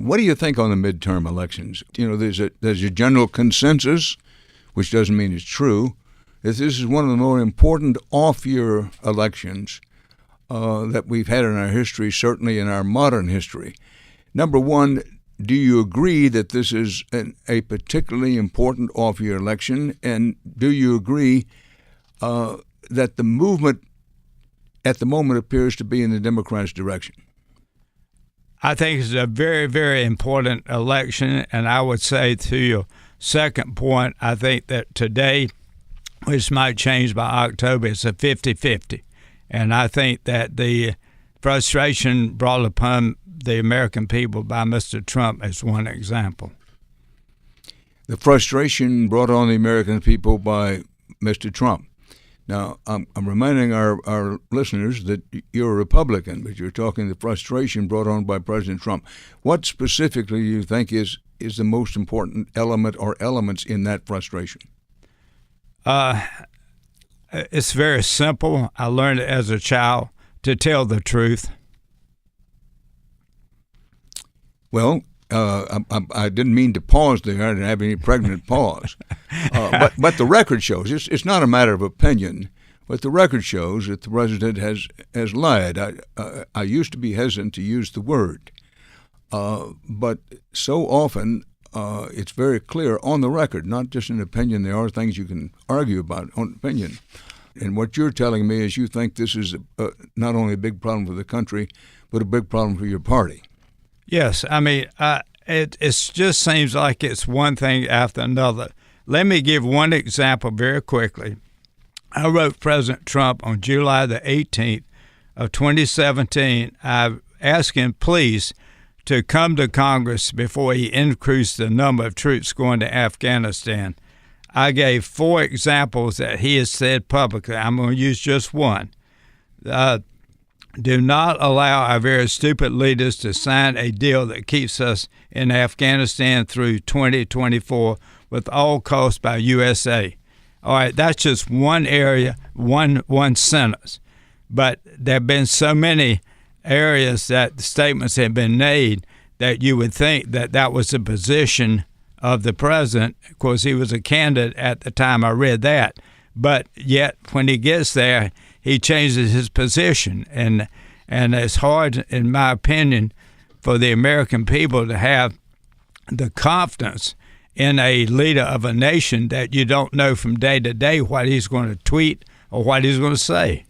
What do you think on the midterm elections? There's a general consensus, which doesn't mean it's true, that this is one of the more important off-year elections that we've had in our history, certainly in our modern history. Number one, do you agree that this is a particularly important off-year election? And do you agree that the movement at the moment appears to be in the Democrats' direction? I think it's a very, very important election. And I would say to your second point, I think that today, which might change by October, it's a 50-50. And I think that the frustration brought upon the American people by Mr. Trump is one example. The frustration brought on the American people by Mr. Trump. Now, I'm reminding our listeners that you're a Republican, but you're talking the frustration brought on by President Trump. What specifically do you think is the most important element or elements in that frustration? It's very simple. I learned it as a child, to tell the truth. Well, I didn't mean to pause there. I didn't have any pregnant pause. But the record shows, it's not a matter of opinion, but the record shows that the president has lied. I used to be hesitant to use the word, but so often it's very clear on the record, not just an opinion. There are things you can argue about on opinion. And what you're telling me is you think this is not only a big problem for the country, but a big problem for your party. Yes, I mean, it just seems like it's one thing after another. Let me give one example very quickly. I wrote President Trump on July the 18th of 2017. I asked him, please, to come to Congress before he increased the number of troops going to Afghanistan. I gave 4 examples that he has said publicly. I'm going to use just one. Do not allow our very stupid leaders to sign a deal that keeps us in Afghanistan through 2024 with all costs by USA. All right, that's just one area, one sentence. But there have been so many areas that the statements have been made that you would think that that was the position of the president. Of course, he was a candidate at the time I read that. But yet, when he gets there, he changes his position. And it's hard, in my opinion, for the American people to have the confidence in a leader of a nation that you don't know from day to day what he's going to tweet or what he's going to say.